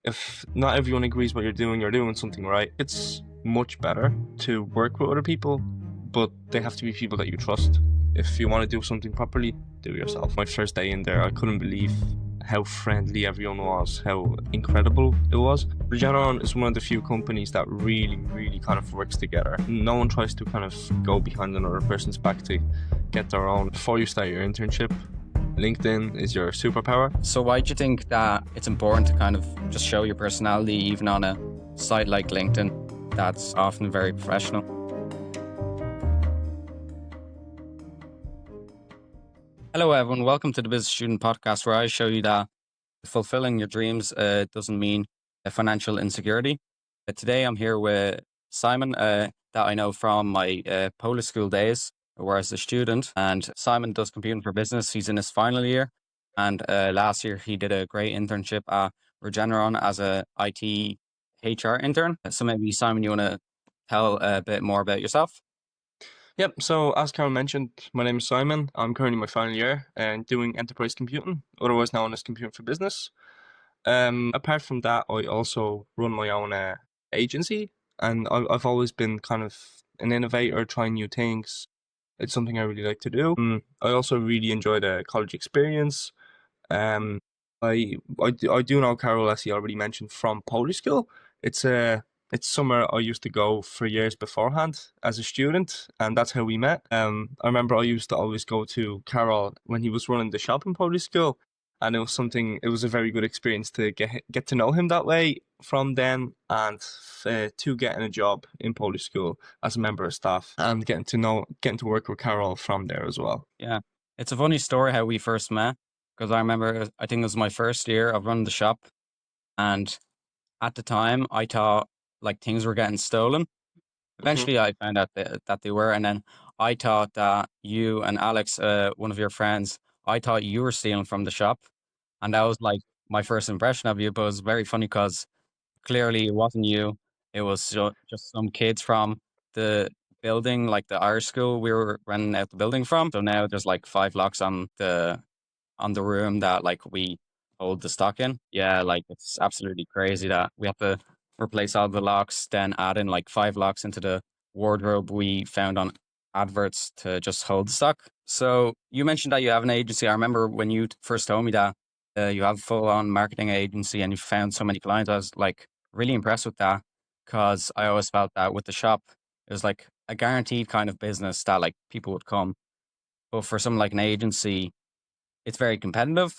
If not everyone agrees what you're doing something right. It's much better to work with other people, but they have to be people that you trust. If you want to do something properly, do it yourself. My first day in there, I couldn't believe how friendly everyone was, how incredible it was. Regeneron is one of the few companies that really kind of works together. No one tries to kind of go behind another person's back to get their own. Before you start your internship, LinkedIn is your superpower. So why do you think that it's important to kind of just show your personality even on a site like LinkedIn that's often very professional? Hello everyone, welcome to the Business Student Podcast, where I show you that fulfilling your dreams doesn't mean a financial insecurity. Today I'm here with Simon that I know from my Polish school days, where I was a student, and Simon does computing for business. He's in his final year, and last year he did a great internship at Regeneron as a IT HR intern. So maybe Simon, you want to tell a bit more about yourself? Yep, so as Karol mentioned, my name is Simon. I'm currently in my final year and doing enterprise computing, otherwise known as computing for business. Apart from that, I also run my own agency, and I've always been kind of an innovator, trying new things. It's something I really like to do. I also really enjoy the college experience. Um, I do know Karol, as he already mentioned, from Polish school. It's a it's somewhere I used to go for years beforehand as a student, and that's how we met. I remember I used to always go to Karol when he was running the shop in Polish school, and it was a very good experience to get to know him that way from then, and to getting a job in Polish school as a member of staff, and getting to work with Karol from there as well. Yeah, it's a funny story how we first met, because I remember I think it was my first year of running the shop, and at the time I thought like things were getting stolen. hmm Eventually, I found out that they were, and then I thought that you and Alex, one of your friends, I thought you were stealing from the shop, and that was like my first impression of you. But it was very funny because clearly it wasn't you; it was just some kids from the building, like the Irish school we were renting out the building from. So now there's like 5 locks on the room that like we hold the stock in. Yeah, like it's absolutely crazy that we have to replace all the locks, then add in like 5 locks into the wardrobe we found on adverts to just hold the stock. So you mentioned that you have an agency. I remember when you first told me that you have a full-on marketing agency and you found so many clients. I was like really impressed with that, because I always felt that with the shop, it was like a guaranteed kind of business that like people would come. But for something like an agency, it's very competitive,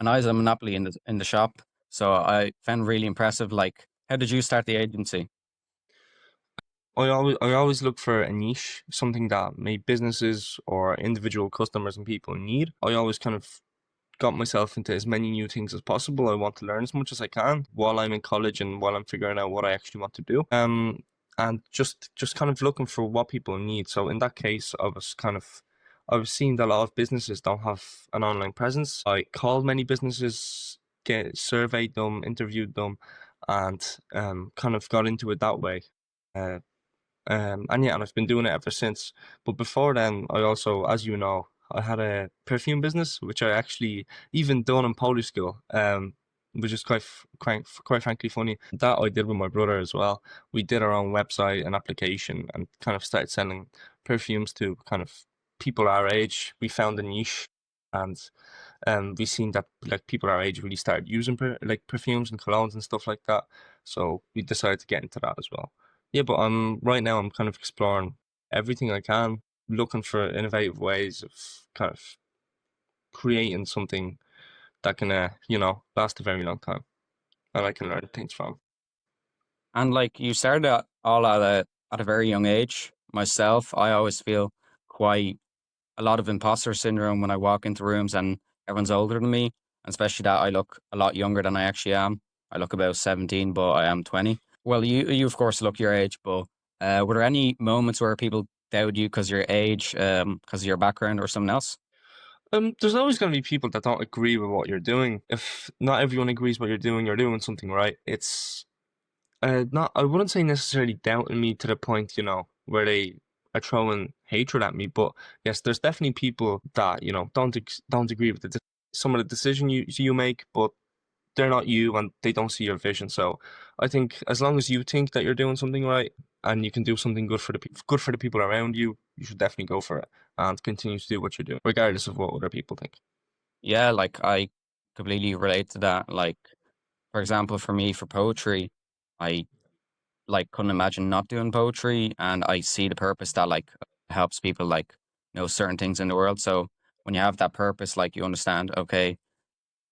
and I was a monopoly in the shop. So I found really impressive. Like, how did you start the agency? I always look for a niche, something that maybe businesses or individual customers and people need. I always kind of got myself into as many new things as possible. I want to learn as much as I can while I'm in college and while I'm figuring out what I actually want to do. And just kind of looking for what people need. So in that case, I was seeing that a lot of businesses don't have an online presence. I called many businesses, get surveyed them, interviewed them, and kind of got into it that way. Uh, and yeah, and I've been doing it ever since. But before then, I also, as you know, I had a perfume business, which I actually even done in Polish school, which is quite frankly funny. That I did with my brother as well. We did our own website and application and kind of started selling perfumes to kind of people our age. We found a niche, and we seen that like people our age really started using like perfumes and colognes and stuff like that. So we decided to get into that as well. Yeah, but right now I'm kind of exploring everything I can, looking for innovative ways of kind of creating something that can last a very long time and I can learn things from. And like you started all at a very young age. Myself, I always feel quite a lot of imposter syndrome when I walk into rooms and everyone's older than me, and especially that I look a lot younger than I actually am. I look about 17, but I am 20. Well, you of course look your age, but were there any moments where people doubted you because of your age, because of your background, or something else? There's always going to be people that don't agree with what you're doing. If not everyone agrees what you're doing something right. It's not, I wouldn't say necessarily doubting me to the point, where they are throwing hatred at me, but yes, there's definitely people that, don't agree with some of the decision you make, but they're not you and they don't see your vision. So I think as long as you think that you're doing something right and you can do something good for the people around you, you should definitely go for it and continue to do what you're doing, regardless of what other people think. Yeah, like I completely relate to that. Like, for example, for me, for poetry, I like couldn't imagine not doing poetry, and I see the purpose that like helps people like know certain things in the world. So when you have that purpose, like you understand, okay,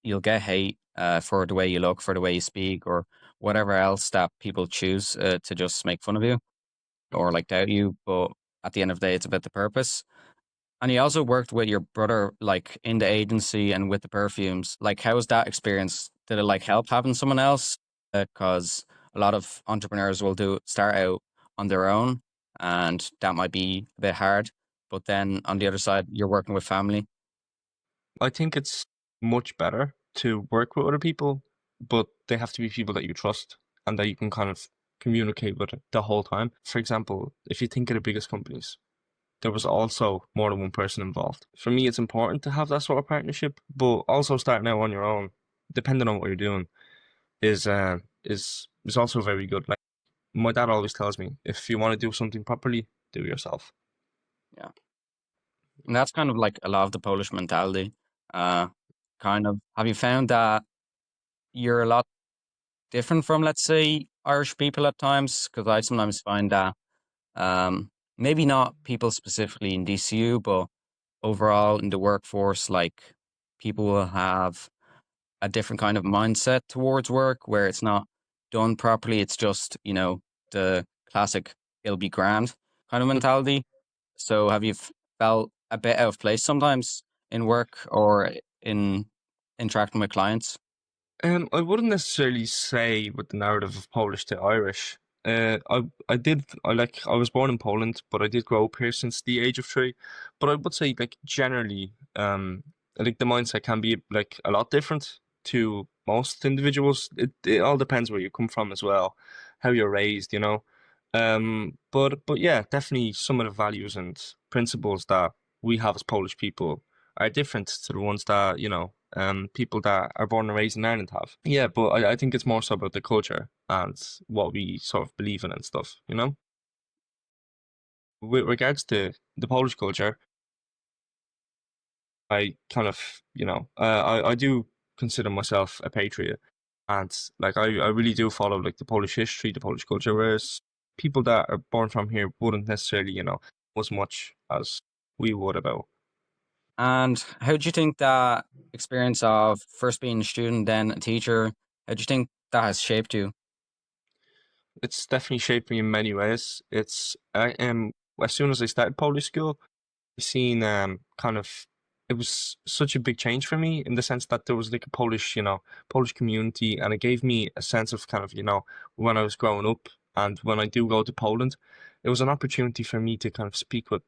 you'll get hate for the way you look, for the way you speak, or whatever else that people choose to just make fun of you or like doubt you. But at the end of the day, it's about the purpose. And you also worked with your brother, like in the agency and with the perfumes. Like, how was that experience? Did it like help having someone else? Because a lot of entrepreneurs will do start out on their own, and that might be a bit hard. But then on the other side, you're working with family. I think it's much better to work with other people, but they have to be people that you trust and that you can kind of communicate with the whole time. For example, if you think of the biggest companies, there was also more than one person involved. For me, it's important to have that sort of partnership, but also starting out on your own, depending on what you're doing, is also very good. Like my dad always tells me, if you want to do something properly, do it yourself. Yeah, and that's kind of like a lot of the Polish mentality. Uh, kind of. Have you found that you're a lot different from, let's say, Irish people at times? Because I sometimes find that maybe not people specifically in DCU, but overall in the workforce, like people will have a different kind of mindset towards work where it's not done properly. It's just, the classic it'll be grand kind of mentality. So have you felt a bit out of place sometimes in work or in interacting with clients? I wouldn't necessarily say with the narrative of Polish to Irish. I was born in Poland, but I did grow up here since the age of 3. But I would say like generally, I think the mindset can be like a lot different to most individuals. It all depends where you come from as well, how you're raised, you know. But yeah, definitely some of the values and principles that we have as Polish people are different to the ones that, people that are born and raised in Ireland have. Yeah, but I think it's more so about the culture and what we sort of believe in and stuff, you know? With regards to the Polish culture, I kind of, I do consider myself a patriot. And like I really do follow like the Polish history, the Polish culture, whereas people that are born from here wouldn't necessarily, as much as we would about. And how do you think that experience of first being a student, then a teacher, how do you think that has shaped you? It's definitely shaped me in many ways. As soon as I started Polish school, I seen kind of it was such a big change for me in the sense that there was like a Polish community, and it gave me a sense of kind of, when I was growing up and when I do go to Poland, it was an opportunity for me to kind of speak with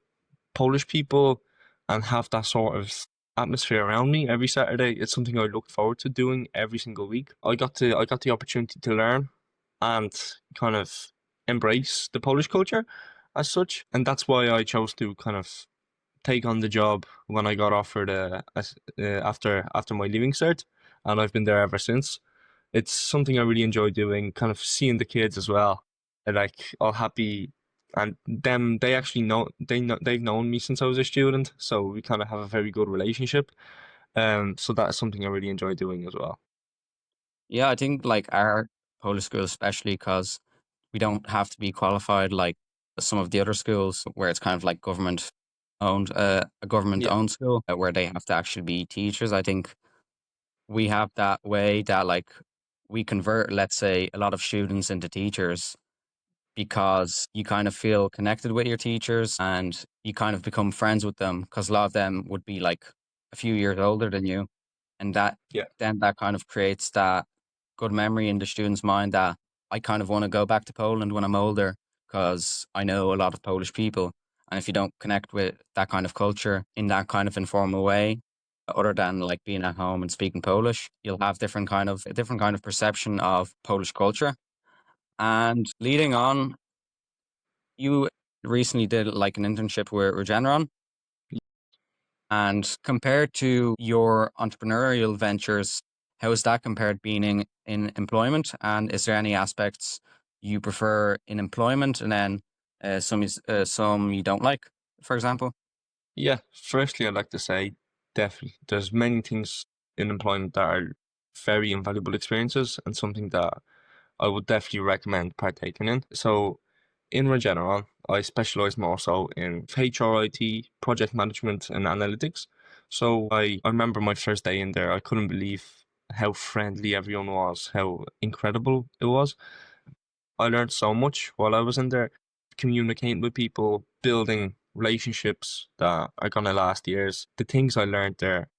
Polish people and have that sort of atmosphere around me every Saturday. It's something I look forward to doing every single week. I got the opportunity to learn and kind of embrace the Polish culture as such, and that's why I chose to kind of take on the job when I got offered after my leaving cert, and I've been there ever since. It's something I really enjoy doing, kind of seeing the kids as well. They're like all happy, and them they actually they've known me since I was a student, so we kind of have a very good relationship. So that is something I really enjoy doing as well. Yeah, I think like our Polish school, especially because we don't have to be qualified like some of the other schools where it's kind of like a government Yeah, owned school where they have to actually be teachers. I think we have that way that like we convert, let's say, a lot of students into teachers because you kind of feel connected with your teachers and you kind of become friends with them because a lot of them would be like a few years older than you. And yeah, then that kind of creates that good memory in the student's mind that I kind of want to go back to Poland when I'm older because I know a lot of Polish people. And if you don't connect with that kind of culture in that kind of informal way, other than like being at home and speaking Polish, you'll have a different kind of perception of Polish culture. And leading on, you recently did like an internship with Regeneron. And compared to your entrepreneurial ventures, how is that compared to being in employment? And is there any aspects you prefer in employment and then some you don't like, for example? Yeah, firstly, I'd like to say definitely there's many things in employment that are very invaluable experiences and something that I would definitely recommend partaking in. So in Regeneron, I specialize more so in HRIT, project management, and analytics. So I remember my first day in there, I couldn't believe how friendly everyone was, how incredible it was. I learned so much while I was in there, communicating with people, building relationships that are gonna last years. The things I learned there,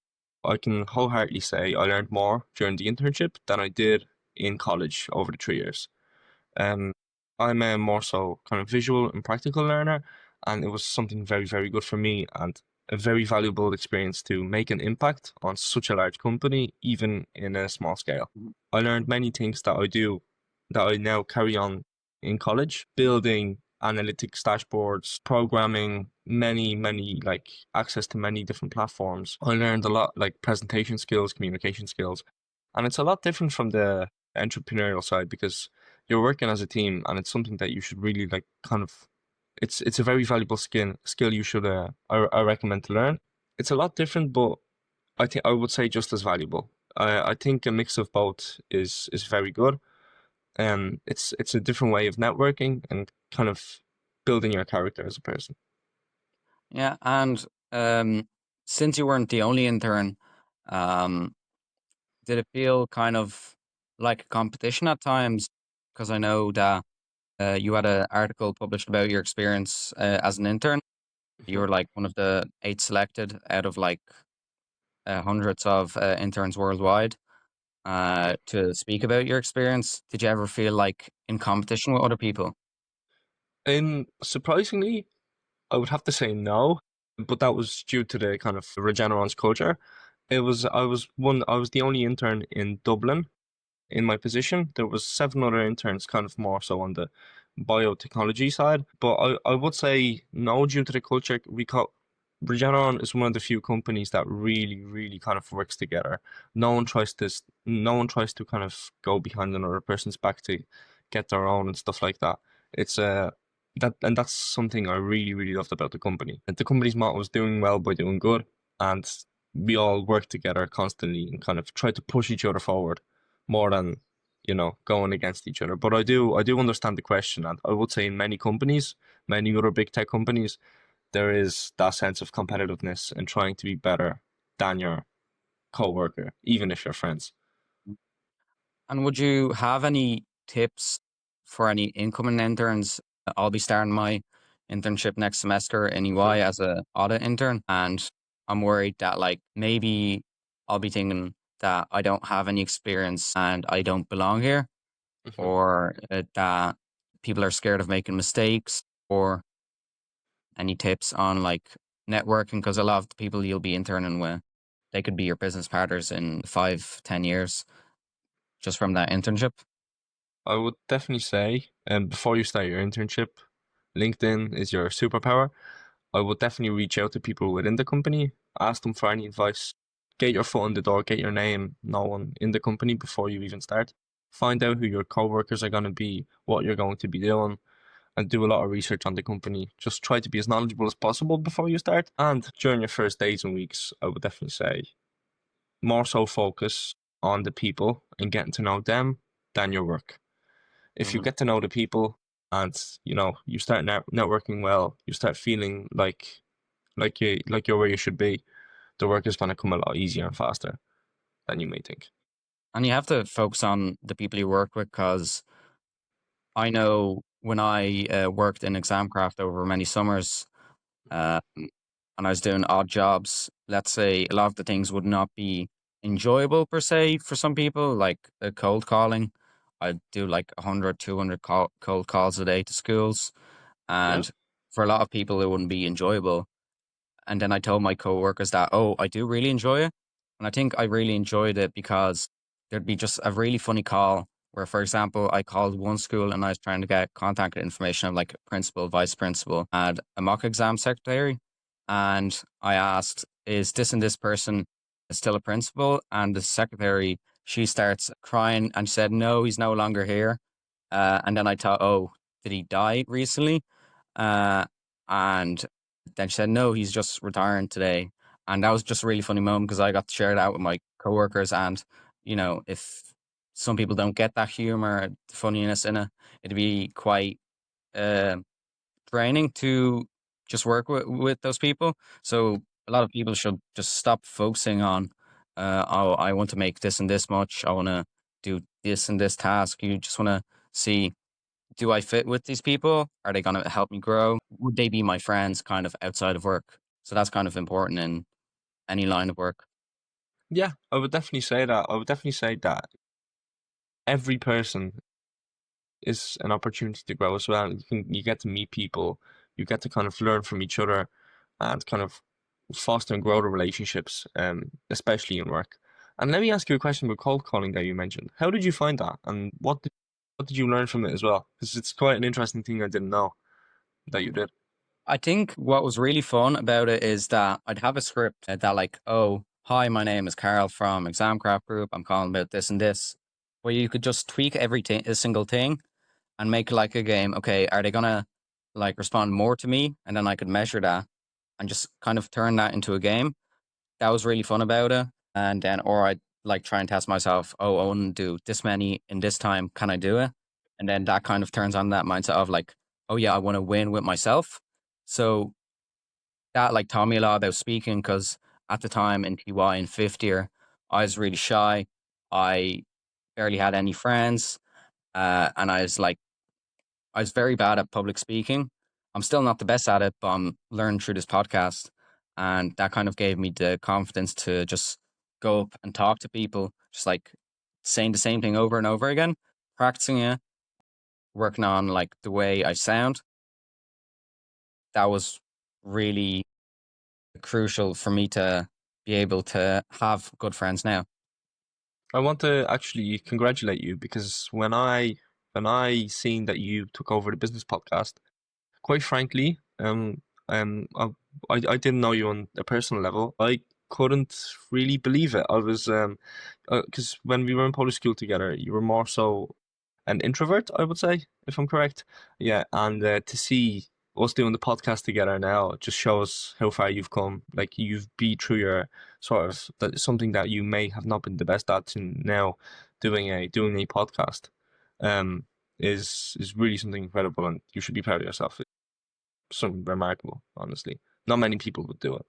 I can wholeheartedly say I learned more during the internship than I did in college over the 3 years. Um, I'm a more so kind of visual and practical learner, and it was something very, very good for me and a very valuable experience to make an impact on such a large company, even in a small scale. I learned many things that I now carry on in college, building analytics dashboards, programming, many like access to many different platforms. I learned a lot like presentation skills, communication skills, and it's a lot different from the entrepreneurial side because you're working as a team and it's something that you should really like kind of it's a very valuable skill you should I recommend to learn. It's a lot different, but I think I would say just as valuable. I think a mix of both is very good. It's a different way of networking and kind of building your character as a person. Yeah, and since you weren't the only intern, um, did it feel kind of like a competition at times? Because I know that you had an article published about your experience as an intern. You Mhm. were like one of the 8 selected out of like hundreds of interns worldwide Yeah. to speak about your experience. Did you ever feel like in competition with other people? And surprisingly, I would have to say no, but that was due to the kind of Regeneron's culture. I was the only intern in Dublin in my position. There was 7 other interns kind of more so on the biotechnology side. But I would say no due to the culture. Regeneron is one of the few companies that really kind of works together. No one tries to kind of go behind another person's back to get their own and stuff like that. It's that's something I really loved about the company. The company's motto was doing well by doing good, and we all work together constantly and kind of try to push each other forward more than going against each other. But I do understand the question, and I would say in many companies, many other big tech companies, there is that sense of competitiveness and trying to be better than your coworker, even if you're friends. And would you have any tips for any incoming interns? I'll be starting my internship next semester in Hmm. EY as a audit intern, and I'm worried that like maybe I'll be thinking that I don't have any experience and I don't belong here, Hmm. or that people are scared of making mistakes, or any tips on like networking? Because a lot of the people you'll be interning with, they could be your business partners in 5, 10 years just from that internship. I would definitely say, before you start your internship, LinkedIn is your superpower. I would definitely reach out to people within the company, ask them for any advice, get your foot in the door, get your name known in the company before you even start. Find out who your coworkers are going to be, what you're going to be doing, and do a lot of research on the company. Just try to be as knowledgeable as possible before you start. And during your first days and weeks, I would definitely say more so focus on the people and getting to know them than your work. If you Mhm. get to know the people and you start networking well, you start feeling like you're where you should be, the work is going to come a lot easier and faster than you may think. And you have to focus on the people you work with because I know when I worked in exam craft over many summers, uh, and I was doing odd jobs, let's say a lot of the things would not be enjoyable per se for some people, like cold calling. I'd do like 100, 200 cold calls a day to schools. Yeah. And for a lot of people, it wouldn't be enjoyable. And then I told my coworkers that, oh, I do really enjoy it. And I think I really enjoyed it because there'd be just a really funny call where, for example, I called one school and I was trying to get contact information of like a principal, vice principal, and a mock exam secretary. And I asked, is this and this person still a principal? And the secretary she starts crying and she said, "No, he's no longer here." And then I thought, "Oh, did he die recently?" Uh, and then she said, "No, he's just retiring today." And that was just a really funny moment because I got to share that with my coworkers. And, if some people don't get that humor, the funniness in it, it'd be quite uh, draining to just work with those people. So a lot of people should just stop focusing on, oh, I want to make this and this much. I want to do this and this task. You just want to see, do I fit with these people? Are they going to help me grow? Would they be my friends kind of outside of work? So that's kind of important in any line of work. Yeah, I would definitely say that. I would definitely say that every person is an opportunity to grow as well. You get to meet people, you get to kind of learn from each other, and kind of foster and grow the relationships, especially in work. And let me ask you a question about cold calling that you mentioned. How did you find that, and what did you learn from it as well? Because it's quite an interesting thing I didn't know that you did. I think what was really fun about it is that I'd have a script that like, oh, hi, my name is Carl from Exam Craft Group. I'm calling about this and this, where you could just tweak everything, a single thing, and make like a game. Okay, are they gonna like respond more to me? And then I could measure that and just kind of turn that into a game. That was really fun about it. And then, or I'd like try and test myself. Oh, I want to do this many in this time. Can I do it? And then that kind of turns on that mindset of like, oh yeah, I want to win with myself. So that like taught me a lot about speaking because at the time in TY in fifth year, I was really shy. I barely had any friends, and I was very bad at public speaking. I'm still not the best at it, but I'm learning through this podcast, and that kind of gave me the confidence to just go up and talk to people, just like saying the same thing over and over again, practicing it, working on like the way I sound. That was really crucial for me to be able to have good friends now. I want to actually congratulate you because when I seen that you took over the business podcast, quite frankly, I didn't know you on a personal level. I couldn't really believe it. I was because when we were in Polish school together, you were more so an introvert, I would say, if I'm correct. Yeah, and to see us doing the podcast together now just shows how far you've come. Like you've beat through your sort of something that you may have not been the best at to now doing a podcast. Um, is really something incredible, and you should be proud of yourself. It's something remarkable, honestly. Not many people would do it.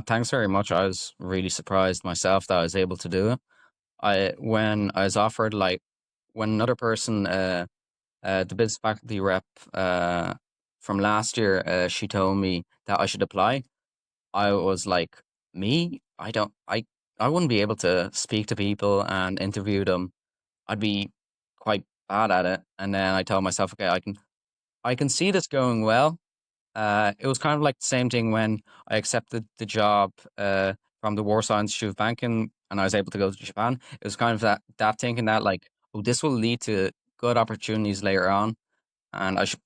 Thanks very much. I was really surprised myself that I was able to do it. When I was offered, like, when another person, the business faculty rep from last year, she told me that I should apply. I was like, me? I wouldn't be able to speak to people and interview them. I'd be quite bad at it. And then I told myself, okay, I can see this going well. It was kind of like the same thing when I accepted the job from the Warsaw Institute of Banking and I was able to go to Japan. It was kind of that thinking that like, oh, this will lead to good opportunities later on, and I should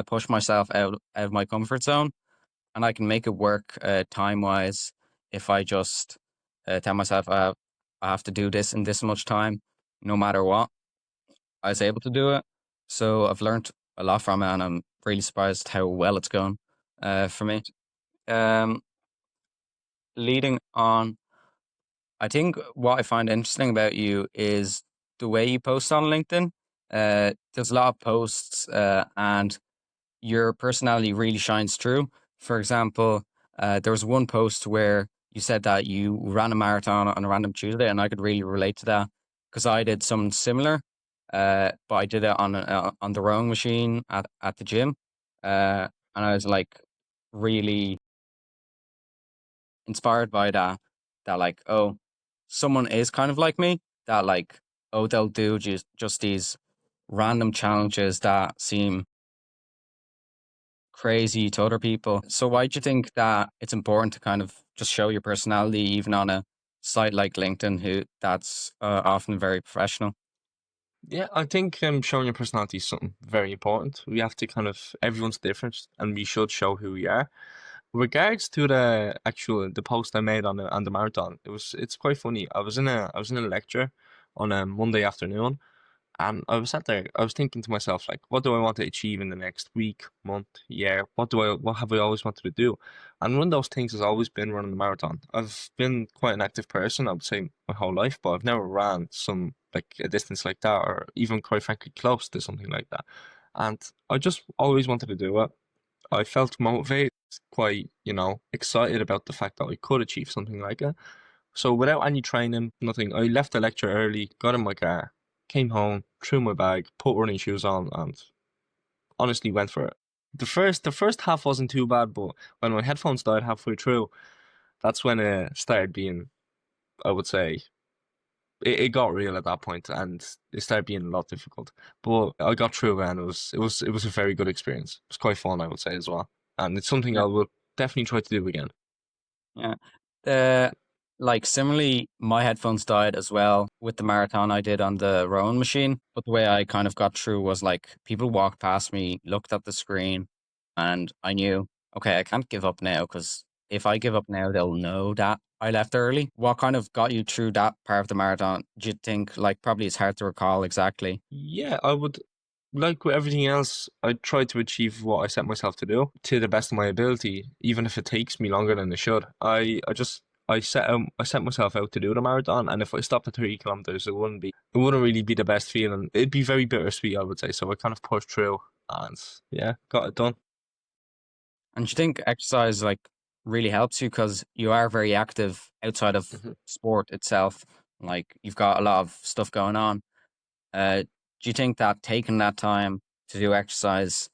push myself out of my comfort zone, and I can make it work time wise if I just tell myself I have to do this in this much time, no matter what. I was able to do it, so I've learned a lot from it, and I'm really surprised how well it's going for me. Um, Leading on, I think what I find interesting about you is the way you post on LinkedIn. There's a lot of posts, and your personality really shines through. For example, there was one post where you said that you ran a marathon on a random Tuesday, and I could really relate to that because I did something similar, but I did it on the rowing machine at the gym, and I was like really inspired by that. That like, oh, someone is kind of like me. That like, oh, they'll do just these random challenges that seem crazy to other people. So why do you think that it's important to kind of just show your personality even on a site like LinkedIn, who that's often very professional? Yeah, I think showing your personality is something very important. We have to kind of everyone's different, and we should show who we are. Regards to the post I made on the marathon, it's quite funny. I was in a lecture on a Monday afternoon, and I was sat there. I was thinking to myself, like, what do I want to achieve in the next week, month, year? What have I always wanted to do? And one of those things has always been running the marathon. I've been quite an active person, I would say, my whole life, but I've never ran some like a distance like that, or even quite frankly close to something like that. And I just always wanted to do it. I felt motivated, quite, excited about the fact that I could achieve something like it. So without any training, nothing, I left the lecture early, got in my car, came home, threw my bag, put running shoes on, and honestly went for it. The first half wasn't too bad, but when my headphones died halfway through, that's when it started being, I would say, it got real at that point, and it started being a lot difficult. But I got through it, and it was a very good experience. It was quite fun, I would say, as well, and it's something Yeah. I will definitely try to do again. Yeah. The like similarly, my headphones died as well with the marathon I did on the rowing machine. But the way I kind of got through was like people walked past me, looked at the screen, and I knew, okay, I can't give up now because if I give up now, they'll know that I left early. What kind of got you through that part of the marathon? Do you think like probably it's hard to recall exactly? Yeah, I would, like with everything else, I try to achieve what I set myself to do to the best of my ability, even if it takes me longer than it should. I set myself out to do the marathon, and if I stopped at 3 kilometers, it wouldn't really be the best feeling. It'd be very bittersweet, I would say. So I kind of pushed through, and yeah, got it done. And do you think exercise like really helps you because you are very active outside of Mhm. sport itself? Like you've got a lot of stuff going on. Do you think that taking that time to do exercise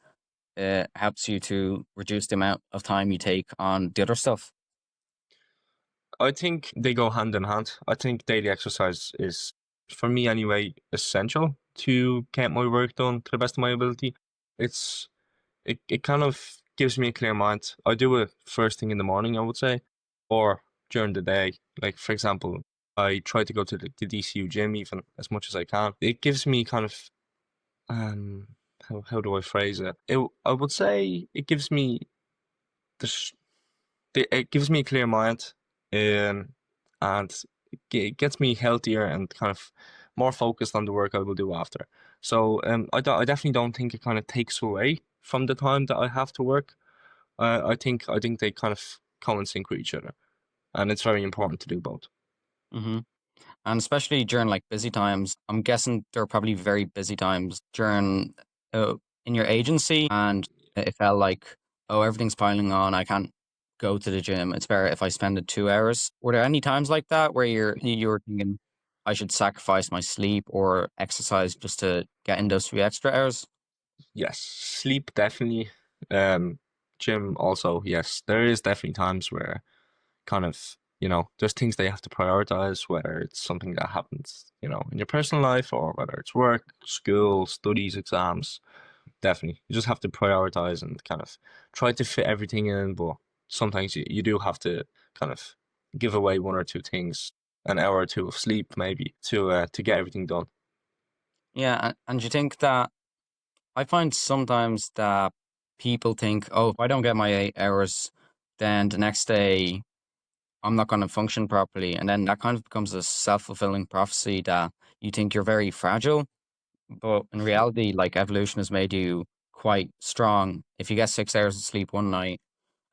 helps you to reduce the amount of time you take on the other stuff? I think they go hand in hand. I think daily exercise is, for me anyway, essential to get my work done to the best of my ability. It's it kind of gives me a clear mind. I do it first thing in the morning, I would say, or during the day. Like for example, I try to go to the DCU gym even as much as I can. It gives me kind of um how do I phrase it? I would say it gives me this it gives me a clear mind, and it gets me healthier and kind of more focused on the work I will do after. So I definitely don't think it kind of takes away from the time that I have to work. I think they kind of come in sync with each other, and it's very important to do both. Hmm. And especially during like busy times, I'm guessing there are probably very busy times during uh, in your agency, and it felt like, oh, everything's piling on. I can't go to the gym. It's better if I spend it 2 hours. Were there any times like that where you were thinking I should sacrifice my sleep or exercise just to get in those 3 extra hours? Yes, sleep definitely. Um, Gym also. Yes, there is definitely times where kind of, there's things they have to prioritize, whether it's something that happens, in your personal life or whether it's work, school, studies, exams. Definitely. You just have to prioritize and kind of try to fit everything in, but sometimes you do have to kind of give away one or two things, an hour or two of sleep maybe to get everything done. Yeah, and you think that I find sometimes that people think, oh, if I don't get my 8 hours, then the next day I'm not going to function properly. And then that kind of becomes a self-fulfilling prophecy that you think you're very fragile. But in reality, like evolution has made you quite strong. If you get 6 hours of sleep one night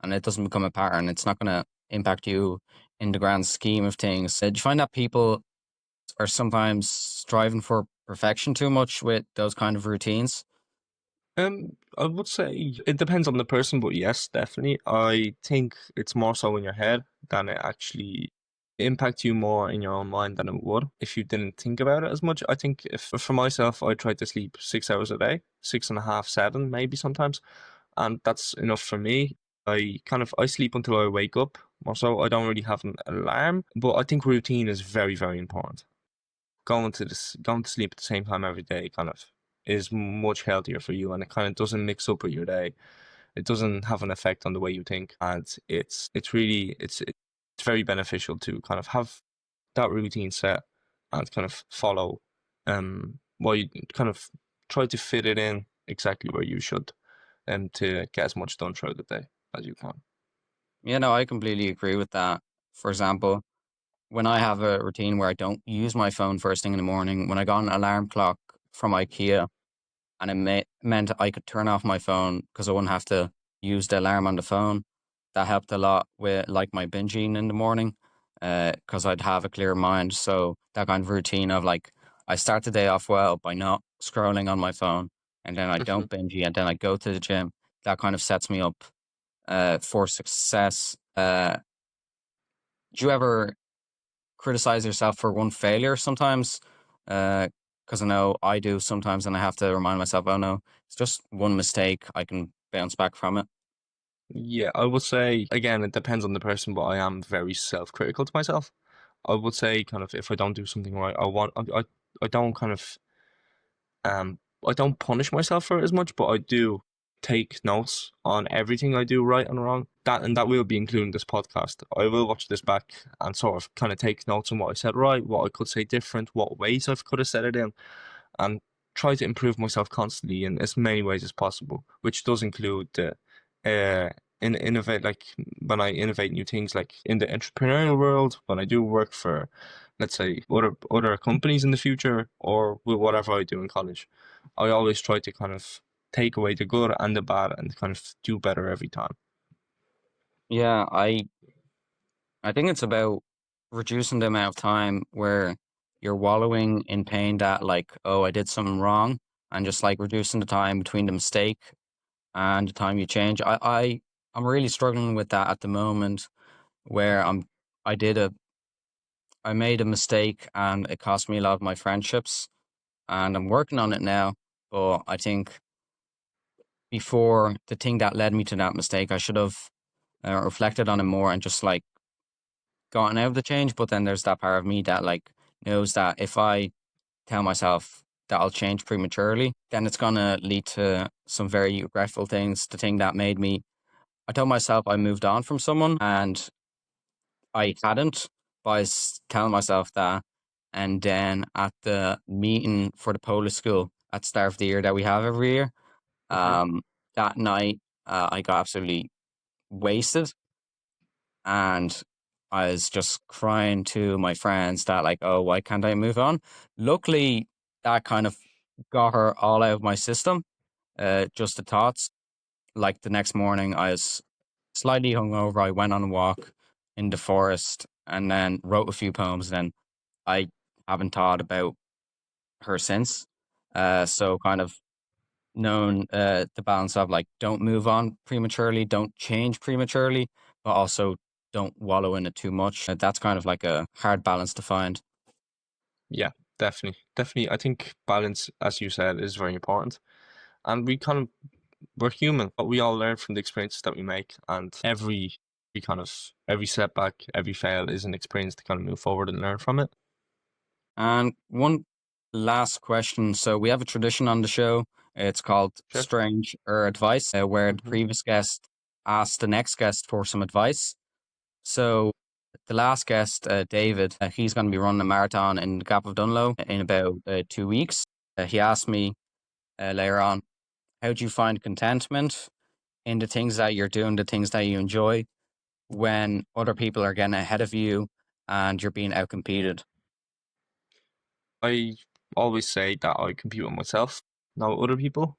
and it doesn't become a pattern, it's not going to impact you in the grand scheme of things. Do you find that people are sometimes striving for perfection too much with those kind of routines? I would say it depends on the person, but yes, definitely. I think it's more so in your head than it actually impacts you more in your own mind than it would if you didn't think about it as much. I think if for myself, I try to sleep 6 hours a day, six and a half, seven, maybe sometimes, and that's enough for me. I sleep until I wake up, or so I don't really have an alarm, but I think routine is very, very important. Going to sleep at the same time every day kind of is much healthier for you, and it kind of doesn't mix up with your day. It doesn't have an effect on the way you think, and it's very beneficial to kind of have that routine set and kind of follow while you kind of try to fit it in exactly where you should, and to get as much done throughout the day as you can. You know, I completely agree with that. For example, when I have a routine where I don't use my phone first thing in the morning, when I got an alarm clock from IKEA and meant I could turn off my phone because I wouldn't have to use the alarm on the phone. That helped a lot with like my binge eating in the morning, because I'd have a clear mind. So that kind of routine of like I start the day off well by not scrolling on my phone, and then I Hmm. don't binge eat, and then I go to the gym. That kind of sets me up for success. Do you ever criticize yourself for one failure sometimes? Because I know I do sometimes, and I have to remind myself, oh no, it's just one mistake. I can bounce back from it. Yeah, I would say again, it depends on the person, but I am very self-critical to myself. I would say kind of if I don't do something right, I don't kind of I don't punish myself for it as much, but I do take notes on everything I do right and wrong. That will be including this podcast. I will watch this back and sort of kind of take notes on what I said right, what I could say different, what ways I could have said it in, and try to improve myself constantly in as many ways as possible, which does include uh innovate, like when I innovate new things like in the entrepreneurial world, when I do work for, let's say, other companies in the future, or with whatever I do in college. I always try to kind of take away the good and the bad and kind of do better every time. Yeah, I think it's about reducing the amount of time where you're wallowing in pain that like, oh, I did something wrong, and just like reducing the time between the mistake and the time you change. I'm really struggling with that at the moment where I did a I made a mistake and it cost me a lot of my friendships, and I'm working on it now. But I think before the thing that led me to that mistake, I should have reflected on it more and just like gotten out of the change. But then there's that part of me that like knows that if I tell myself that I'll change prematurely, then it's gonna lead to some very regretful things. The thing that made me, I told myself I moved on from someone, and I hadn't, but I was telling myself that. And then at the meeting for the Polish school at the start of the year that we have every year, Hmm. um, that night I got absolutely wasted, and I was just crying to my friends that like, oh, why can't I move on? Luckily, that kind of got her all out of my system. Just the thoughts. Like the next morning, I was slightly hungover. I went on a walk in the forest and then wrote a few poems. And then I haven't thought about her since. So kind of known the balance of like don't move on prematurely, don't change prematurely, but also don't wallow in it too much. That's kind of like a hard balance to find. Yeah, definitely. Definitely. I think balance, as you said, is very important. And we're human, but we all learn from the experiences that we make, and every setback, every fail is an experience to kind of move forward and learn from it. And one last question. So we have a tradition on the show. It's called Sure. Strange or Advice, where the Hmm. previous guest asked the next guest for some advice. So the last guest, David, he's going to be running a marathon in the Gap of Dunlow in about 2 weeks. He asked me later on, how do you find contentment in the things that you're doing, the things that you enjoy, when other people are getting ahead of you and you're being outcompeted? I always say that I compete with myself, not with other people,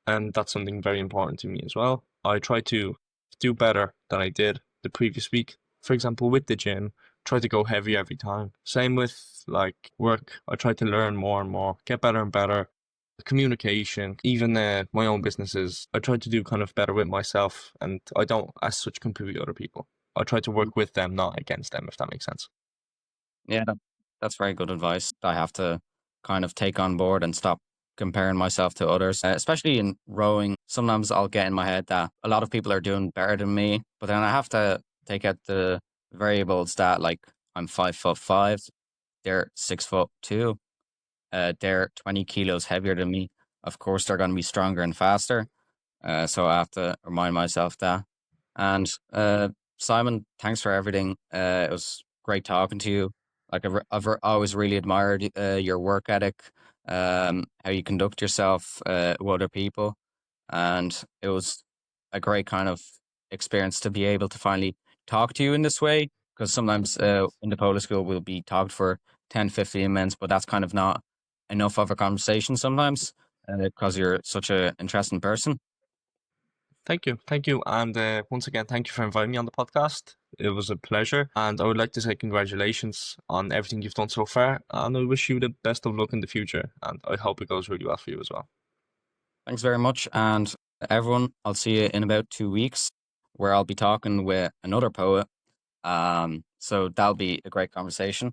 and that's something very important to me as well. I try to do better than I did the previous week. For example, with the gym, try to go heavy every time. Same with like work. I try to learn more and more, get better and better. Communication, even my own businesses, I try to do kind of better with myself, and I don't as such compete with other people. I try to work with them, not against them, if that makes sense. Yeah, that's very good advice. I have to kind of take on board and stop comparing myself to others, especially in rowing. Sometimes I'll get in my head that a lot of people are doing better than me, but then I have to take out the variables that like I'm 5'5", they're 6'2", they're 20 kilos heavier than me. Of course, they're going to be stronger and faster. So I have to remind myself that. And Simon, thanks for everything. It was great talking to you. Like I've always really admired your work ethic, how you conduct yourself with other people, and it was a great kind of experience to be able to finally talk to you in this way. Because sometimes in the Polish school, we'll be talked for 10, 15 minutes, but that's kind of not enough of a conversation sometimes because you're such an interesting person. Thank you, and once again, thank you for inviting me on the podcast. It was a pleasure, and I would like to say congratulations on everything you've done so far, and I wish you the best of luck in the future, and I hope it goes really well for you as well. Thanks very much. And everyone, I'll see you in about 2 weeks where I'll be talking with another poet. So that'll be a great conversation.